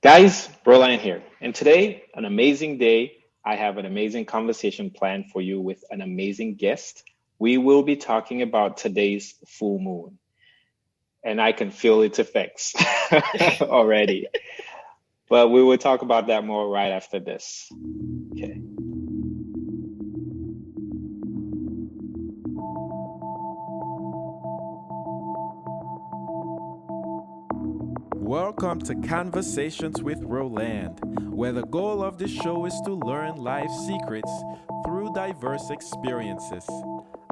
Guys, Roland here. And today, an amazing day. I have an amazing conversation planned for you with an amazing guest. We will be talking about today's full moon, and I can feel its effects already. But we will talk about that more right after this. Okay. Welcome to Conversations with Roland, where the goal of this show is to learn life secrets through diverse experiences.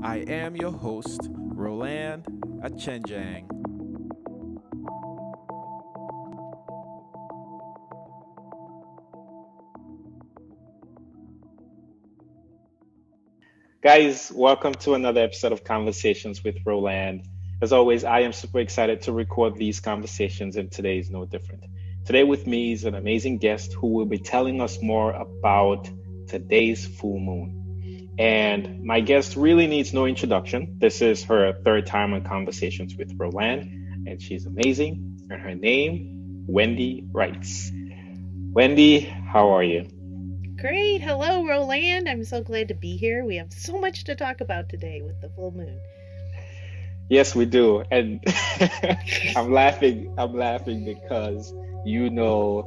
I am your host, Roland Achenjang. Guys, welcome to another episode of Conversations with Roland. As always, I am super excited to record these conversations, and today is no different. Today, with me is an amazing guest who will be telling us more about today's full moon. And my guest really needs no introduction. This is her third time on Conversations with Roland, and she's amazing. And her name, Wendy Reitz. Wendy, how are you? Great. Hello, Roland. I'm so glad to be here. We have so much to talk about today with the full moon. Yes, we do. And I'm laughing. I'm laughing because you know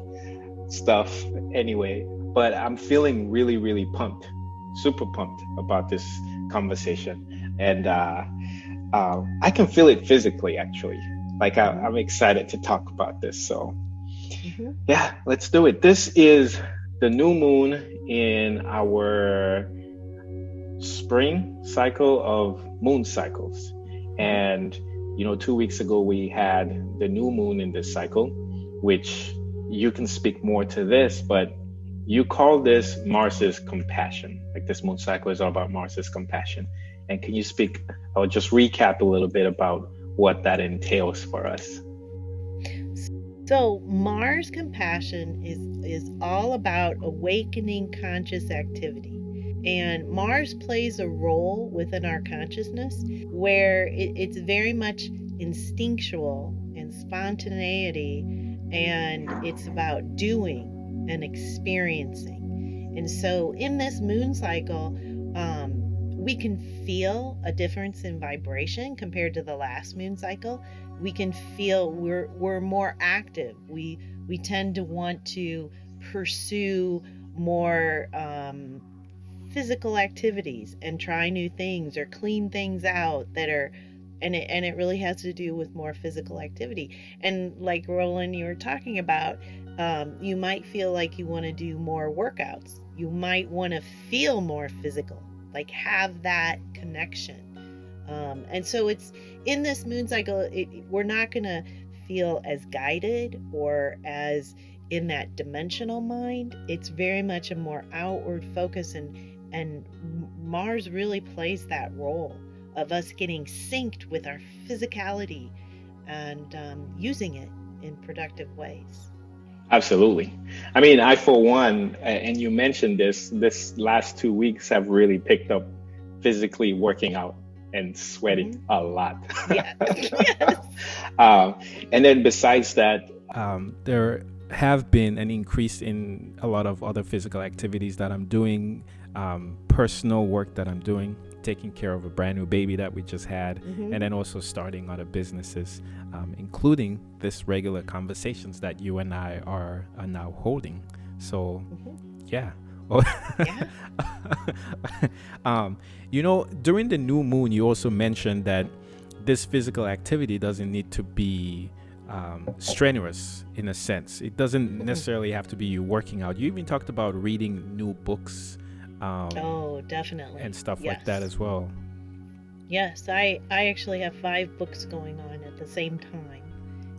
stuff anyway. But I'm feeling really, really pumped, super pumped about this conversation. And I can feel it physically, actually. Like I'm excited to talk about this. So, hmm yeah, let's do it. This is the new moon in our spring cycle of moon cycles. And, 2 weeks ago we had the new moon in this cycle, which you can speak more to this, but you call this Mars's compassion. Like this moon cycle is all about Mars's compassion. And can you speak, or just recap a little bit about what that entails for us? So, Mars compassion is all about awakening conscious activity. And Mars plays a role within our consciousness where it's very much instinctual and spontaneity, and it's about doing and experiencing. And so, in this moon cycle, we can feel a difference in vibration compared to the last moon cycle. We can feel we're more active. We tend to want to pursue more physical activities and try new things or clean things out that are and it really has to do with more physical activity. And like Roland, you were talking about, you might feel like you want to do more workouts. You might want to feel more physical, like have that connection. And so it's in this moon cycle, we're not going to feel as guided or as in that dimensional mind. It's very much a more outward focus, and Mars really plays that role of us getting synced with our physicality and using it in productive ways. Absolutely. I mean, I, for one, and you mentioned this last 2 weeks have really picked up physically working out and sweating hmm a lot. Yeah. Yes. um, and then besides that, There have been an increase in a lot of other physical activities that I'm doing, personal work that I'm doing, taking care of a brand new baby that we just had, hmm and then also starting other businesses, including this regular conversations that you and I are now holding. So, hmm yeah. Yeah. During the new moon, you also mentioned that this physical activity doesn't need to be strenuous in a sense. It doesn't hmm necessarily have to be you working out. You even talked about reading new books Oh, and definitely. stuff like that Yes. as well. Yes, I actually have 5 books going on at the same time.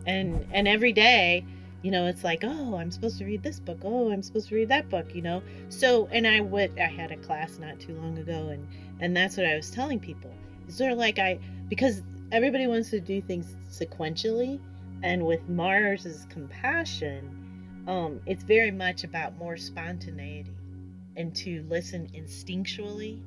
And every day, it's like, oh, I'm supposed to read this book. Oh, I'm supposed to read that book. So, and I had a class not too long ago, and that's what I was telling people. Is there like because everybody wants to do things sequentially, and with Mars's compassion, it's very much about more spontaneity and to listen instinctually.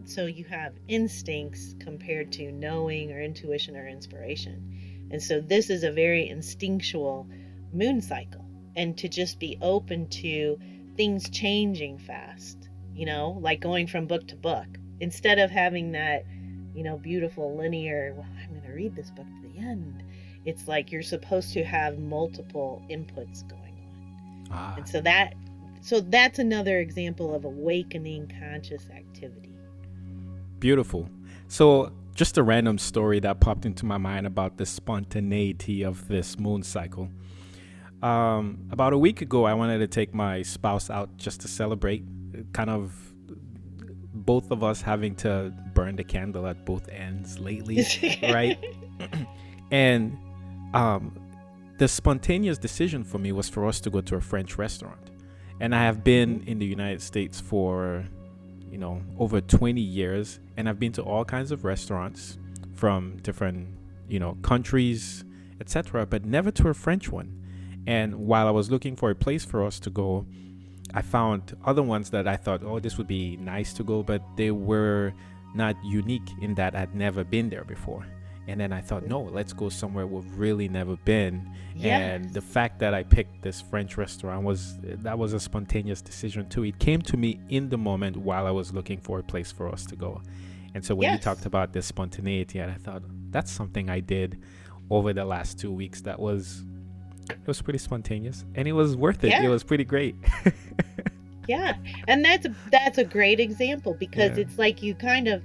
So you have instincts compared to knowing or intuition or inspiration. And so this is a very instinctual moon cycle. and to just be open to things changing fast, like going from book to book, instead of having that, beautiful linear, well, I'm going to read this book to the end. It's like you're supposed to have multiple inputs going on. And so that's another example of awakening conscious activity. Beautiful. So just a random story that popped into my mind about the spontaneity of this moon cycle. About a week ago, I wanted to take my spouse out just to celebrate, kind of both of us having to burn the candle at both ends lately, right? And the spontaneous decision for me was for us to go to a French restaurant. And I have been in the United States for, over 20 years. And I've been to all kinds of restaurants from different, countries, etc., but never to a French one. And while I was looking for a place for us to go, I found other ones that I thought, oh, this would be nice to go, but they were not unique in that I'd never been there before. And then I thought, no, let's go somewhere we've really never been. Yes. And the fact that I picked this French restaurant was a spontaneous decision too. It came to me in the moment while I was looking for a place for us to go. And so when you talked about this spontaneity, and I thought, that's something I did over the last 2 weeks that was pretty spontaneous, and it was worth it. It was pretty great. Yeah. And that's a great example, because it's like you kind of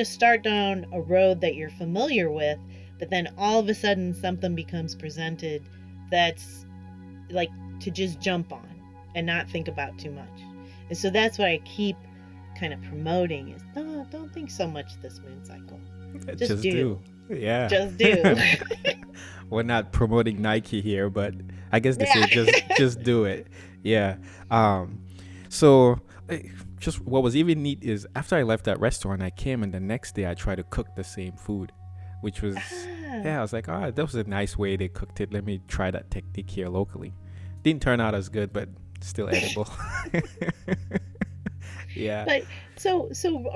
start down a road that you're familiar with, but then all of a sudden something becomes presented that's like to just jump on and not think about too much. And so that's what I keep kind of promoting is, no, don't think so much this moon cycle. Just do. Yeah. Just do. We're not promoting Nike here, but I guess they say just do it. Yeah. So just what was even neat is after I left that restaurant, I came and the next day I tried to cook the same food, which was, I was like, that was a nice way they cooked it. Let me try that technique here locally. Didn't turn out as good, but still edible. Yeah. But so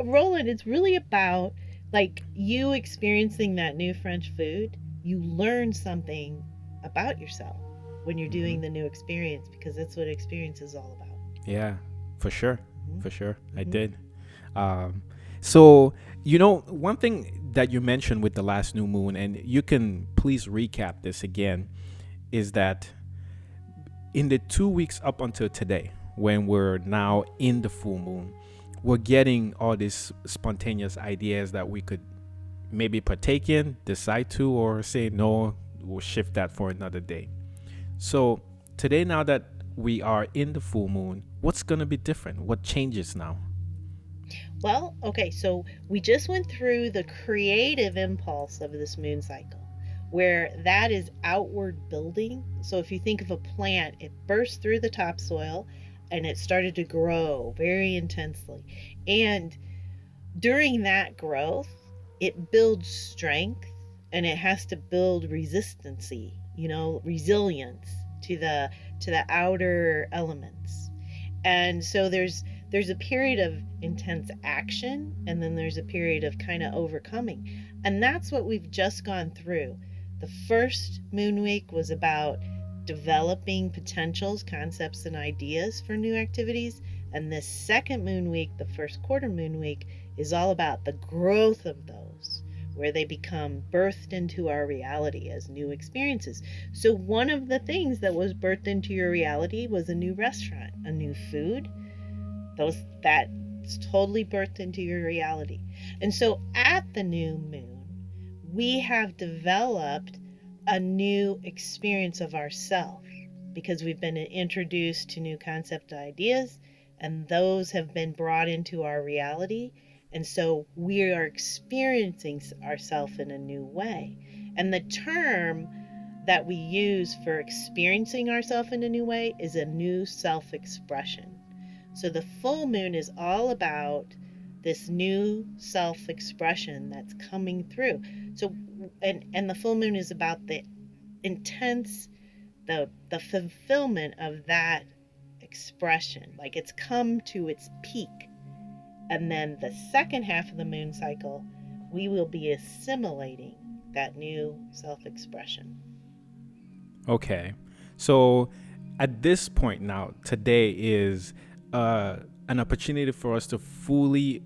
Roland, it's really about like you experiencing that new French food. You learn something about yourself when you're doing the new experience, because that's what experience is all about. Yeah, for sure. For sure. I did. So, one thing that you mentioned with the last new moon, and you can please recap this again, is that in the 2 weeks up until today, when we're now in the full moon, we're getting all these spontaneous ideas that we could maybe partake in, decide to, or say, no, we'll shift that for another day. So today, now that we are in the full moon, what's going to be different? What changes now? Well, okay, so we just went through the creative impulse of this moon cycle, where that is outward building. So if you think of a plant, it burst through the topsoil and it started to grow very intensely. And during that growth, it builds strength, and it has to build resilience to the outer elements. And so there's a period of intense action, and then there's a period of kind of overcoming. And that's what we've just gone through. The first moon week was about developing potentials, concepts, and ideas for new activities. And this second moon week, the first quarter moon week, is all about the growth of those, where they become birthed into our reality as new experiences. So one of the things that was birthed into your reality was a new restaurant, a new food. That's totally birthed into your reality. And so at the new moon, we have developed a new experience of ourself, because we've been introduced to new concept ideas, and those have been brought into our reality. And so we are experiencing ourselves in a new way. And the term that we use for experiencing ourselves in a new way is a new self-expression. So the full moon is all about this new self-expression that's coming through. So, and the full moon is about the intense, the fulfillment of that expression. Like it's come to its peak. And then the second half of the moon cycle, we will be assimilating that new self-expression. Okay. So at this point now, today is an opportunity for us to fully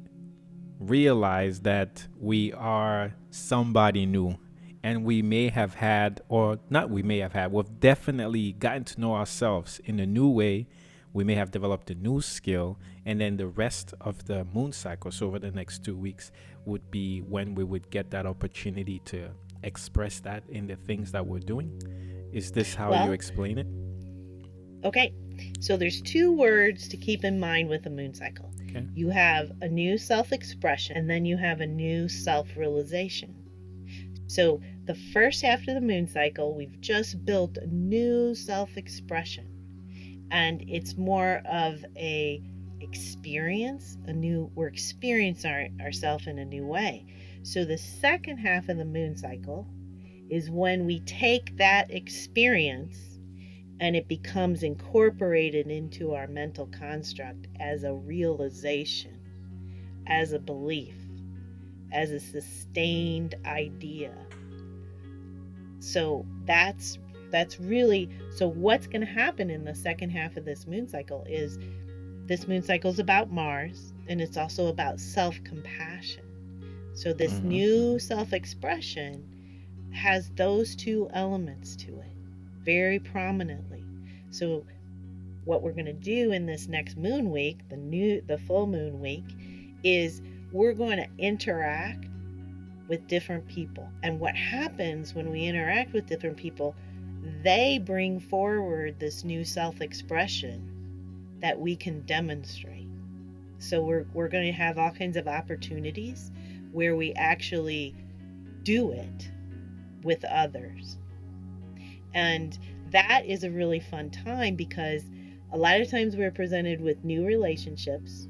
realize that we are somebody new. And we may have had, or not we may have had, we've definitely gotten to know ourselves in a new way. We may have developed a new skill. And then the rest of the moon cycle, so over the next 2 weeks, would be when we would get that opportunity to express that in the things that we're doing. Is this how you explain it? Okay. So there's 2 words to keep in mind with the moon cycle. Okay. You have a new self-expression, and then you have a new self-realization. So the first half of the moon cycle, we've just built a new self-expression, and it's more of a experience, we're experiencing ourselves in a new way. So the second half of the moon cycle is when we take that experience and it becomes incorporated into our mental construct as a realization, as a belief, as a sustained idea. So that's really, so what's going to happen in the second half of this moon cycle is about Mars, and it's also about self-compassion. So this new self-expression has those 2 elements to it very prominently. So what we're going to do in this next moon week, the full moon week, is we're going to interact with different people. And what happens when we interact with different people, they bring forward this new self-expression that we can demonstrate. So we're going to have all kinds of opportunities where we actually do it with others. And that is a really fun time because a lot of times we're presented with new relationships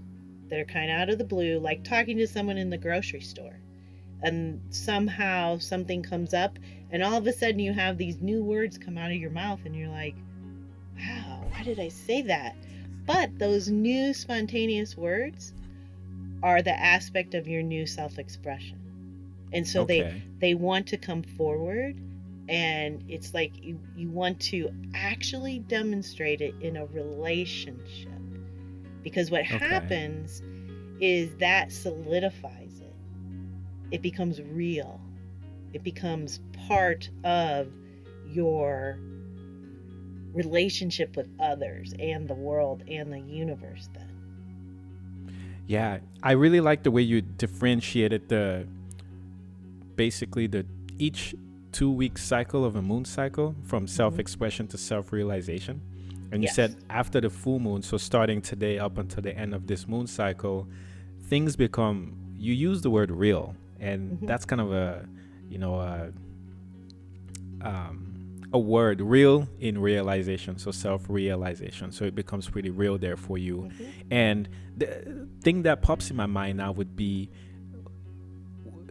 that are kind of out of the blue, like talking to someone in the grocery store. And somehow something comes up and all of a sudden you have these new words come out of your mouth and you're like, wow, why did I say that? But those new spontaneous words are the aspect of your new self-expression. And so they want to come forward, and it's like you want to actually demonstrate it in a relationship. Because what happens is that solidifies it. It becomes real. It becomes part of your relationship with others and the world and the universe then. Yeah, I really like the way you differentiated each 2-week cycle of a moon cycle from self-expression to self-realization. And you said after the full moon, so starting today up until the end of this moon cycle, things become, you use the word real. And that's kind of a word, real in realization, so self-realization. So it becomes pretty real there for you. And the thing that pops in my mind now would be,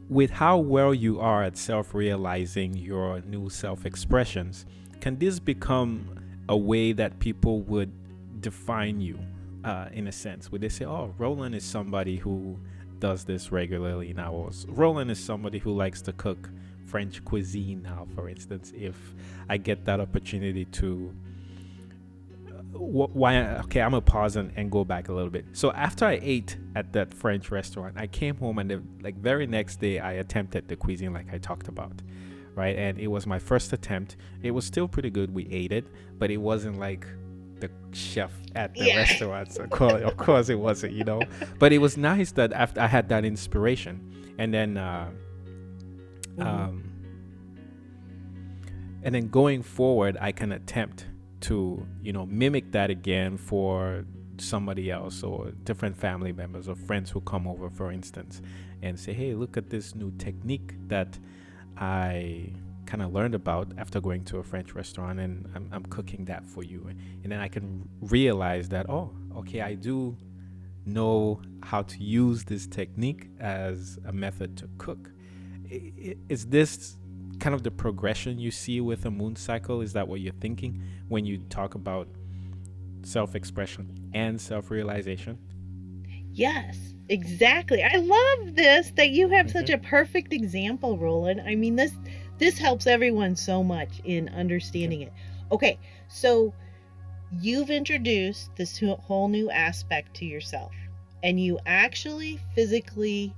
with how well you are at self-realizing your new self-expressions, can this become a way that people would define you in a sense? Would they say, oh, Roland is somebody who does this regularly now, or Roland is somebody who likes to cook French cuisine now, for instance, if I get that opportunity to I'm gonna pause and go back a little bit. So after I ate at that French restaurant, I came home, and the very next day I attempted the cuisine like I talked about, right? And it was my first attempt. It was still pretty good. We ate it, but it wasn't like the chef at the restaurant. So of course it wasn't, but it was nice that after I had that inspiration, and then and then going forward, I can attempt to, mimic that again for somebody else or different family members or friends who come over, for instance, and say, hey, look at this new technique that I kind of learned about after going to a French restaurant, and I'm cooking that for you. And then I can realize that, oh, okay, I do know how to use this technique as a method to cook. Is this kind of the progression you see with a moon cycle? Is that what you're thinking when you talk about self-expression and self-realization? Yes, exactly. I love this, that you have such a perfect example, Roland. I mean, this helps everyone so much in understanding it. Okay, so you've introduced this whole new aspect to yourself, and you actually physically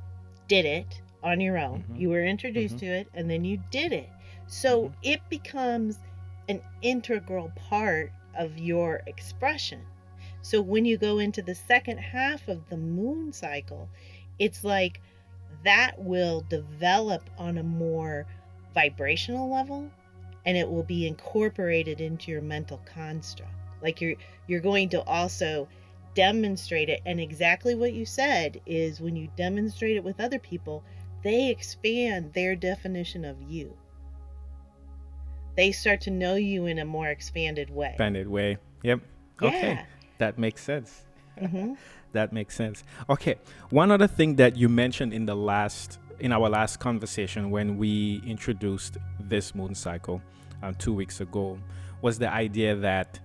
did it on your own. Mm-hmm. You were introduced to it, and then you did it. So it becomes an integral part of your expression. So when you go into the second half of the moon cycle, it's like that will develop on a more vibrational level, and it will be incorporated into your mental construct. Like you're going to also demonstrate it, and exactly what you said is when you demonstrate it with other people, they expand their definition of you. They start to know you in a more expanded way. Expanded way. Yep. Yeah. Okay. That makes sense. Mm-hmm. That makes sense. Okay. One other thing that you mentioned in our last conversation when we introduced this moon cycle 2 weeks ago was the idea that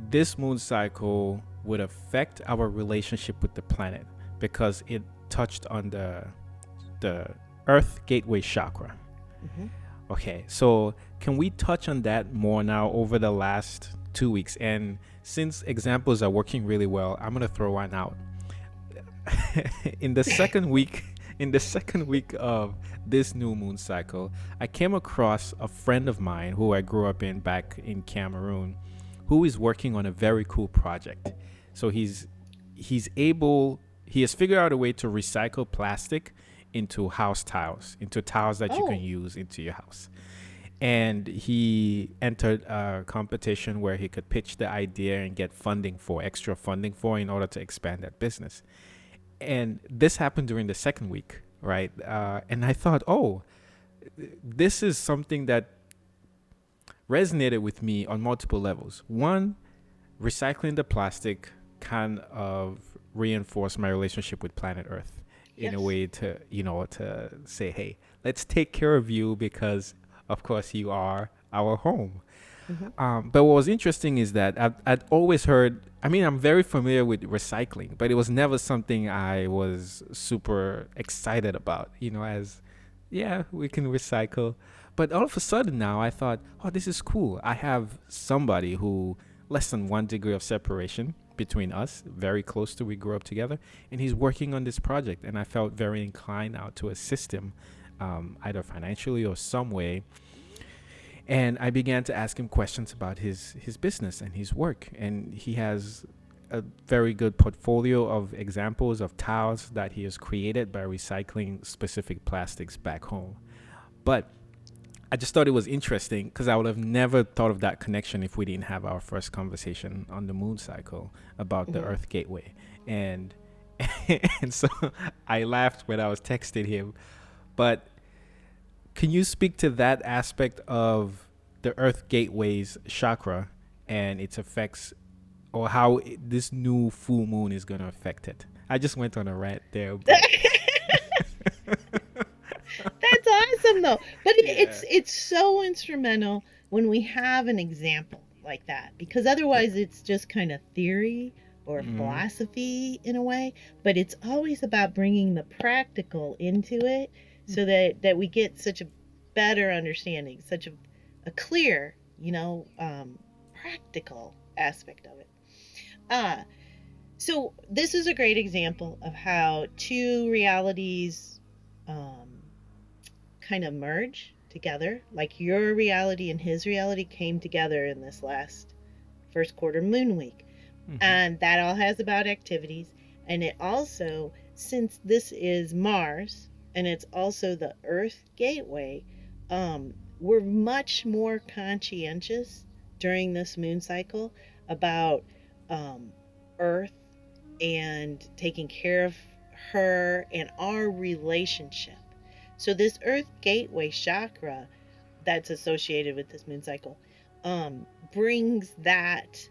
this moon cycle would affect our relationship with the planet because it touched on the Earth Gateway Chakra. Mm-hmm. Okay, so can we touch on that more now over the last 2 weeks? And since examples are working really well, I'm gonna throw one out. in the second week of this new moon cycle, I came across a friend of mine who I grew up back in Cameroon, who is working on a very cool project. So he has figured out a way to recycle plastic into house tiles, into tiles that you can use into your house. And he entered a competition where he could pitch the idea and get extra funding for in order to expand that business. And this happened during the second week, right? And I thought, this is something that resonated with me on multiple levels. One, recycling the plastic kind of reinforced my relationship with planet Earth in a way to say, hey, let's take care of you because, of course, you are our home. Mm-hmm. But what was interesting is that I'd always heard, I'm very familiar with recycling, but it was never something I was super excited about, we can recycle. But all of a sudden now I thought, this is cool. I have somebody who less than 1 degree of separation between us, very close to, we grew up together, and he's working on this project. And I felt very inclined now to assist him, either financially or some way. And I began to ask him questions about his business and his work. And he has a very good portfolio of examples of tiles that he has created by recycling specific plastics back home. But I just thought it was interesting because I would have never thought of that connection if we didn't have our first conversation on the moon cycle about the Earth Gateway. And so I laughed when I was texting him. But can you speak to that aspect of the Earth Gateway's chakra and its effects, or how this new full moon is going to affect it? I just went on a rant there. That's awesome, though. But it's so instrumental when we have an example like that, because otherwise it's just kind of theory or philosophy in a way. But it's always about bringing the practical into it, so that we get such a better understanding, such a clear, practical aspect of it. So this is a great example of how two realities kind of merge together. Like your reality and his reality came together in this last first quarter moon week. Mm-hmm. And that all has about activities. And it also, since this is Mars and it's also the Earth Gateway, we're much more conscientious during this moon cycle about Earth and taking care of her and our relationship. So this Earth Gateway chakra that's associated with this moon cycle brings that,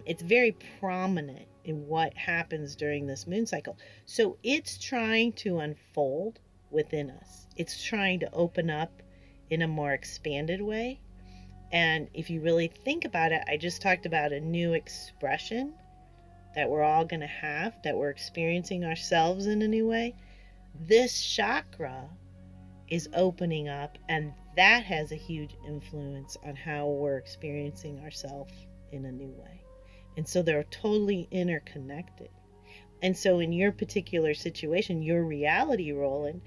it's very prominent in what happens during this moon cycle. So it's trying to unfold within us. It's trying to open up in a more expanded way. And if you really think about it, I just talked about a new expression that we're all going to have, that we're experiencing ourselves in a new way. This chakra is opening up, and that has a huge influence on how we're experiencing ourselves in a new way. And so they're totally interconnected. And so in your particular situation, your reality, Roland,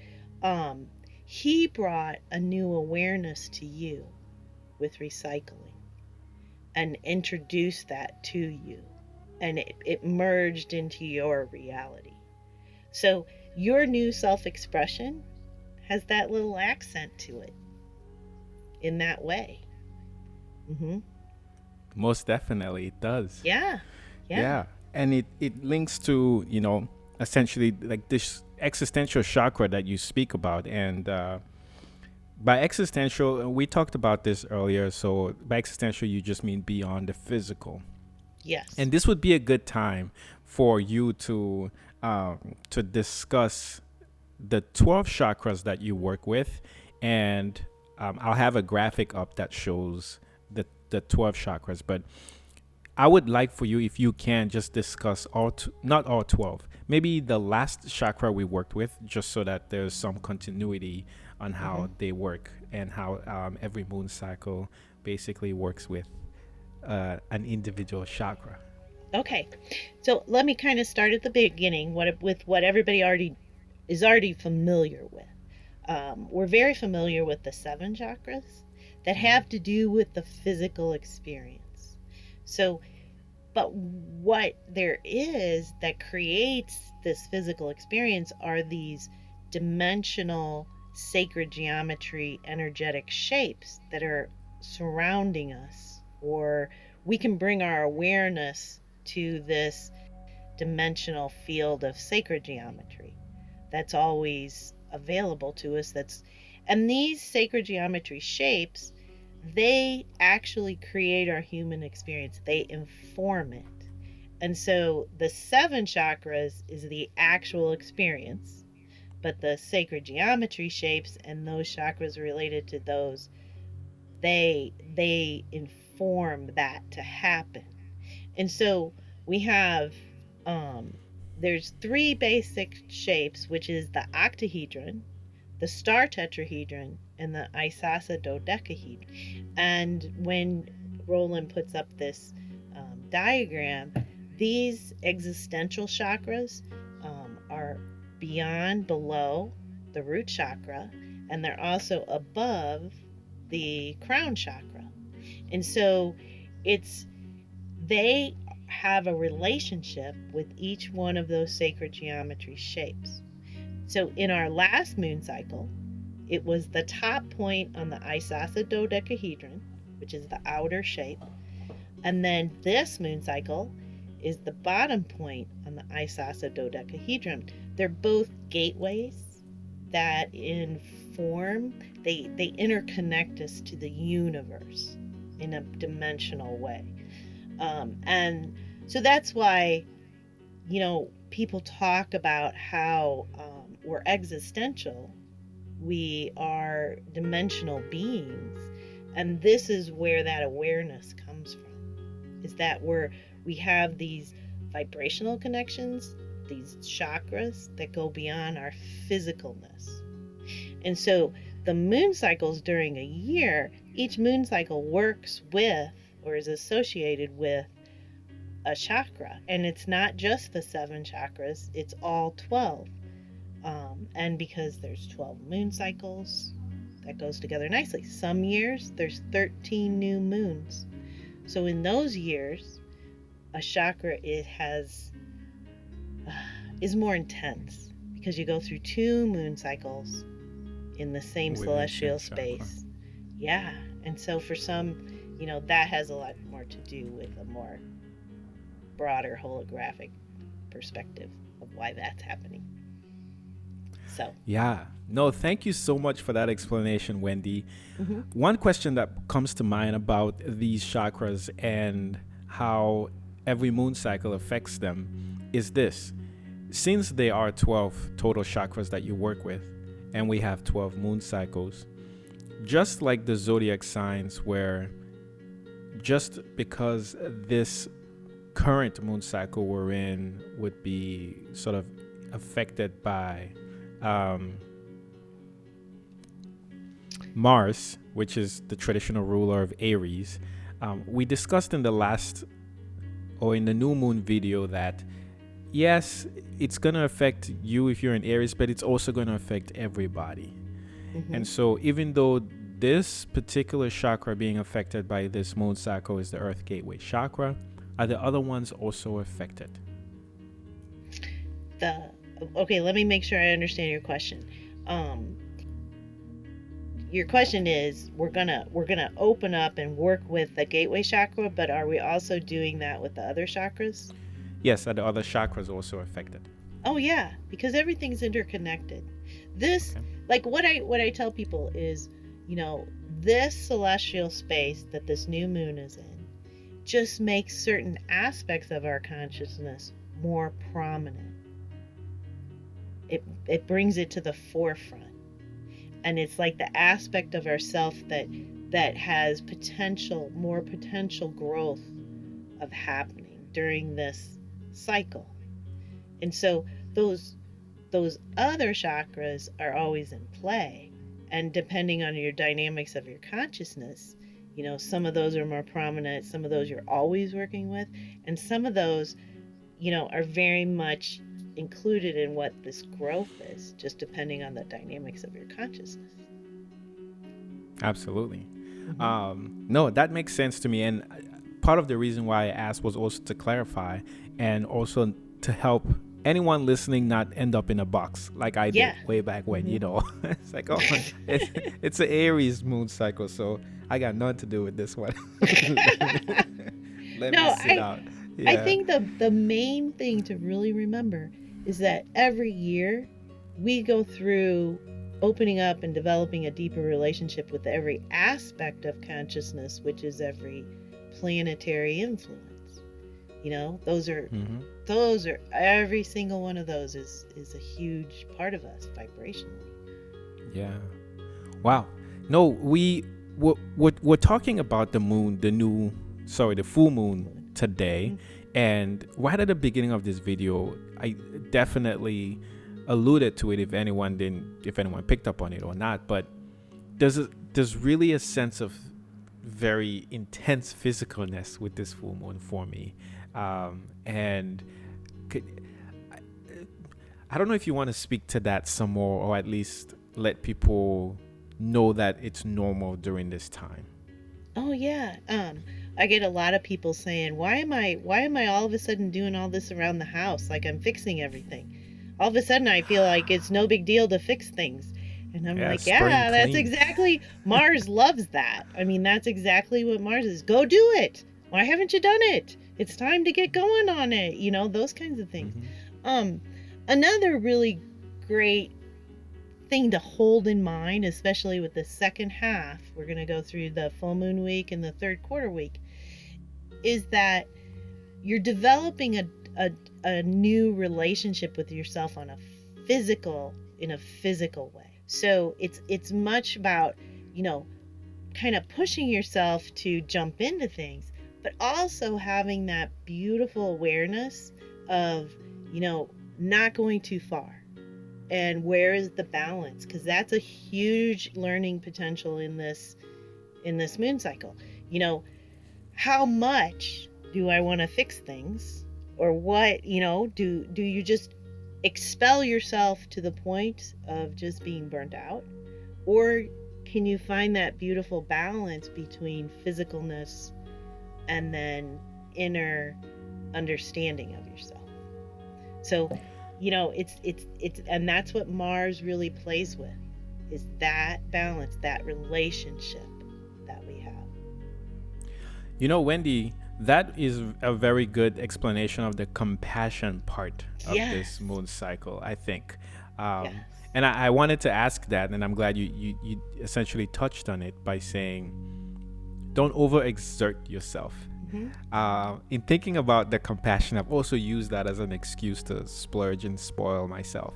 he brought a new awareness to you with recycling and introduced that to you. And it merged into your reality. So your new self-expression has that little accent to it in that way. Most definitely it does. Yeah. And it links to, essentially like this existential chakra that you speak about. And by existential, we talked about this earlier. So by existential, you just mean beyond the physical. Yes. And this would be a good time for you to discuss the 12 chakras that you work with. And I'll have a graphic up that shows the 12 chakras. But I would like for you, if you can, just discuss not all 12, maybe the last chakra we worked with, just so that there's some continuity on how they work and how every moon cycle basically works with an individual chakra. Okay, so let me kind of start at the beginning with what everybody is already familiar with. We're very familiar with the 7 chakras that have to do with the physical experience. So, but what there is that creates this physical experience are these dimensional sacred geometry energetic shapes that are surrounding us, or we can bring our awareness to this dimensional field of sacred geometry that's always available to us. And these sacred geometry shapes, they actually create our human experience. They inform it. And so the 7 chakras is the actual experience, but the sacred geometry shapes and those chakras related to those, they inform that to happen. And so we have there's 3 basic shapes, which is the octahedron, the star tetrahedron, and the isasa dodecahedron. And when Roland puts up this diagram, these existential chakras are below the root chakra, and they're also above the crown chakra. And so they have a relationship with each one of those sacred geometry shapes. So in our last moon cycle, it was the top point on the isasa dodecahedron, which is the outer shape. And then this moon cycle is the bottom point on the isasa dodecahedron. They're both gateways that inform, they interconnect us to the universe in a dimensional way. And so that's why, people talk about how we're existential, we are dimensional beings, and this is where that awareness comes from, is that we have these vibrational connections, these chakras that go beyond our physicalness. And so the moon cycles during a year, each moon cycle works with or is associated with a chakra, and it's not just the 7 chakras, it's all 12. And because there's 12 moon cycles, that goes together nicely. Some years there's 13 new moons, so in those years a chakra is more intense because you go through 2 moon cycles in the same celestial space. Yeah. And so for some, that has a lot more to do with a more broader holographic perspective of why that's happening. So yeah, no, thank you so much for that explanation, Wendy. One question that comes to mind about these chakras and how every moon cycle affects them is this: since there are 12 total chakras that you work with, and we have 12 moon cycles, just like the zodiac signs, where just because this current moon cycle we're in would be sort of affected by Mars, which is the traditional ruler of Aries, we discussed in the new moon video that yes, it's going to affect you if you're in Aries, but it's also going to affect everybody. And so even though this particular chakra being affected by this moon cycle is the Earth Gateway chakra, are the other ones also affected? Okay, let me make sure I understand your question. Your question is, we're gonna open up and work with the gateway chakra, but are we also doing that with the other chakras? Yes, are the other chakras also affected? Oh yeah, because everything's interconnected. This, like what I tell people is, this celestial space that this new moon is in just makes certain aspects of our consciousness more prominent. It brings it to the forefront. And it's like the aspect of ourself that has more potential growth of happening during this cycle. And so those other chakras are always in play. And depending on your dynamics of your consciousness, some of those are more prominent, some of those you're always working with, and some of those, are very much included in what this growth is, just depending on the dynamics of your consciousness. Absolutely. No, that makes sense to me. And part of the reason why I asked was also to clarify and also to help anyone listening not end up in a box like I did way back when, It's like, oh, it's an Aries moon cycle, so I got nothing to do with this one. Let me sit out. Yeah. I think the main thing to really remember is that every year we go through opening up and developing a deeper relationship with every aspect of consciousness, which is every planetary influence. Those are every single one of those is a huge part of us vibrationally. Yeah. Wow. No, we're talking about the moon, the full moon today. And right at the beginning of this video, I definitely alluded to it, if anyone picked up on it or not, but there's really a sense of very intense physicalness with this full moon for me. And I don't know if you want to speak to that some more, or at least let people know that it's normal during this time. Oh yeah. I get a lot of people saying, why am I all of a sudden doing all this around the house? Like I'm fixing everything. All of a sudden I feel like it's no big deal to fix things. And I'm like, yeah, that's exactly, Mars loves that. I mean, that's exactly what Mars is. Go do it. Why haven't you done it? It's time to get going on it. Those kinds of things. Another really great thing to hold in mind, especially with the second half, we're going to go through the full moon week and the third quarter week, is that you're developing a new relationship with yourself in a physical way. So it's much about, kind of pushing yourself to jump into things, but also having that beautiful awareness of, not going too far. And where is the balance? Because that's a huge learning potential in this moon cycle. How much do I want to fix things? Or what, do you just expel yourself to the point of just being burnt out? Or can you find that beautiful balance between physicalness and then inner understanding of yourself? So, it's and that's what Mars really plays with, is that balance, that relationship that we have. Wendy, that is a very good explanation of the compassion part of this moon cycle, I think. And I wanted to ask that, and I'm glad you essentially touched on it by saying, don't overexert yourself. In thinking about the compassion, I've also used that as an excuse to splurge and spoil myself.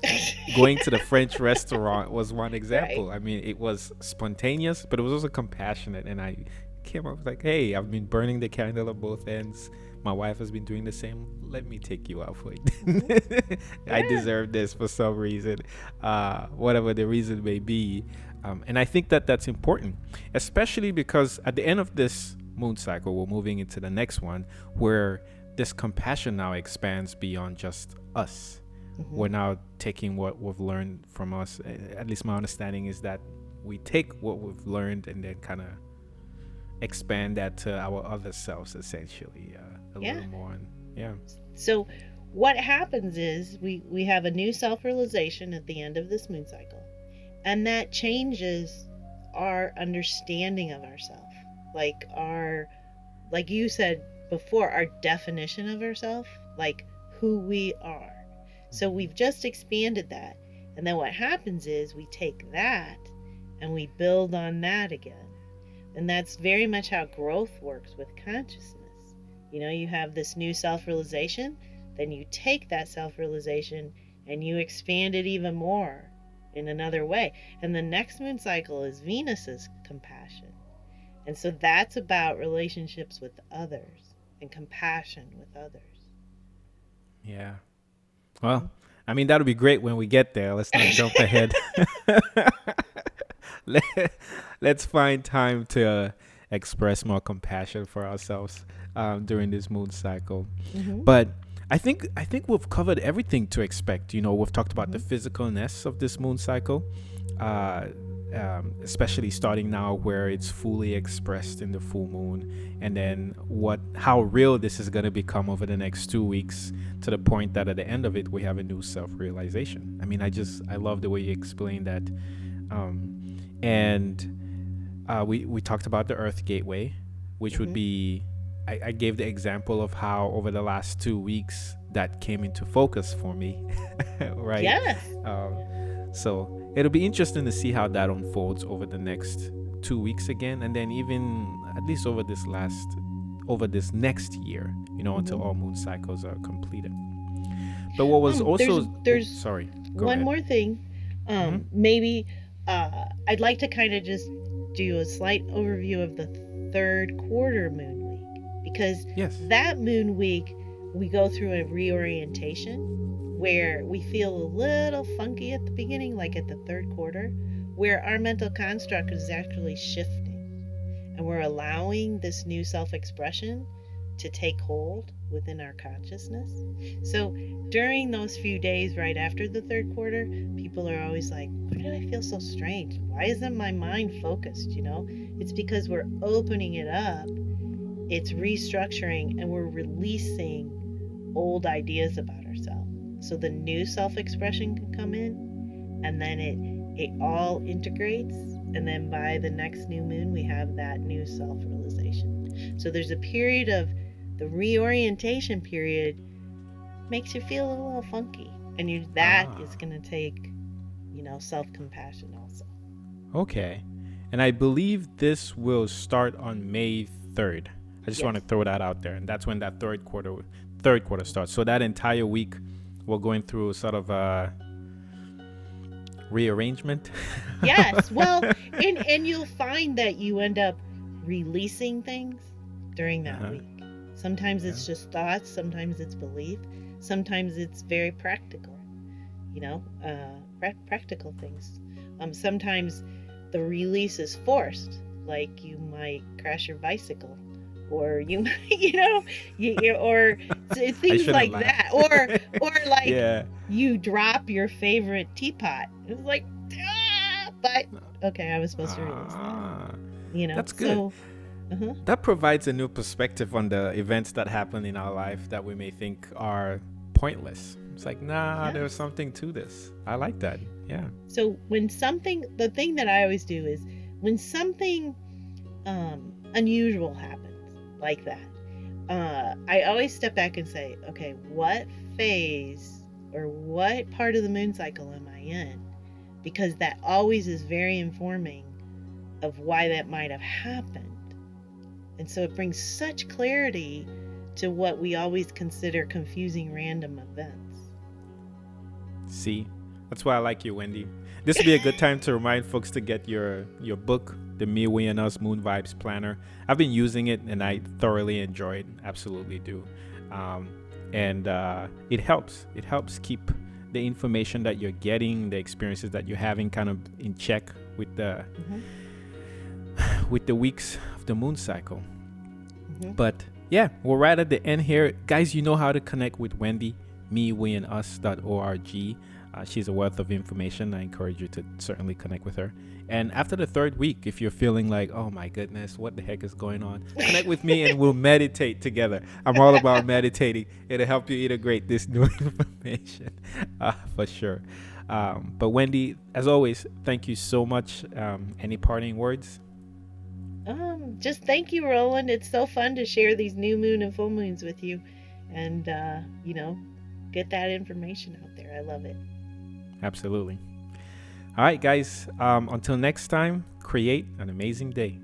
Going to the French restaurant was one example. Right. I mean, it was spontaneous, but it was also compassionate. And I came up like, hey, I've been burning the candle at both ends. My wife has been doing the same. Let me take you out for it. I deserve this for some reason, whatever the reason may be. And I think that that's important, especially because at the end of this moon cycle, we're moving into the next one where this compassion now expands beyond just us. Mm-hmm. We're now taking what we've learned from us. At least my understanding is that we take what we've learned and then kind of expand that to our other selves, essentially, a little more. And, yeah. So what happens is we have a new self-realization at the end of this moon cycle, and that changes our understanding of ourselves, like you said before, our definition of ourselves, like who we are. So we've just expanded that, and then what happens is we take that and we build on that again. And that's very much how growth works with consciousness. You have this new self-realization, then you take that self-realization and you expand it even more in another way. And the next moon cycle is Venus's compassion. And so that's about relationships with others and compassion with others. Yeah. Well, I mean, that'll be great when we get there. Let's not jump ahead. Let's find time to express more compassion for ourselves during this moon cycle. Mm-hmm. But I think we've covered everything to expect. We've talked about the physicalness of this moon cycle, especially starting now where it's fully expressed in the full moon, and then how real this is going to become over the next 2 weeks, to the point that at the end of it we have a new self-realization. I mean, I love the way you explained that. And we talked about the Earth Gateway, which would be, I gave the example of how over the last 2 weeks that came into focus for me, right? Yes. So it'll be interesting to see how that unfolds over the next 2 weeks again, and then even at least over this next year, until all moon cycles are completed. But what was also there's one more thing, maybe. I'd like to kind of just do a slight overview of the third quarter moon week, because that moon week we go through a reorientation where we feel a little funky at the beginning, like at the third quarter, where our mental construct is actually shifting and we're allowing this new self-expression to take hold within our consciousness. So during those few days right after the third quarter, people are always like, why do I feel so strange? Why isn't my mind focused? It's because we're opening it up, it's restructuring, and we're releasing old ideas about ourselves. So the new self-expression can come in, and then it all integrates, and then by the next new moon we have that new self-realization. So there's a period of the reorientation period makes you feel a little funky, and that is going to take self-compassion also. Okay. And I believe this will start on May 3rd. I just want to throw that out there, and that's when that third quarter starts. So that entire week we're going through sort of a rearrangement. Yes. Well, and you'll find that you end up releasing things during that week. Sometimes it's just thoughts, sometimes it's belief, sometimes it's very practical, practical things. Sometimes the release is forced, like you might crash your bicycle, or you might, or things like that, or like you drop your favorite teapot. It's like, but okay, I was supposed to release that. That's good. So, that provides a new perspective on the events that happen in our life that we may think are pointless. It's like, there's something to this. I like that. Yeah. So the thing that I always do is when something unusual happens like that, I always step back and say, okay, what phase or what part of the moon cycle am I in? Because that always is very informing of why that might have happened. And so it brings such clarity to what we always consider confusing random events. See, that's why I like you, Wendy. This would be a good time to remind folks to get your book, The Me, We, and Us Moon Vibes Planner. I've been using it and I thoroughly enjoy it. Absolutely do. And it helps. It helps keep the information that you're getting, the experiences that you're having kind of in check with the Mm-hmm. with the weeks of the moon cycle. Mm-hmm. But yeah, we're right at the end here. Guys, you know how to connect with Wendy, meweandus.org. She's a wealth of information. I encourage you to certainly connect with her. And after the third week, if you're feeling like, oh my goodness, what the heck is going on? Connect with me and we'll meditate together. I'm all about meditating. It'll help you integrate this new information for sure. But Wendy, as always, thank you so much. Any parting words? Just thank you, Roland. It's so fun to share these new moon and full moons with you and, get that information out there. I love it. Absolutely. All right, guys. Until next time, create an amazing day.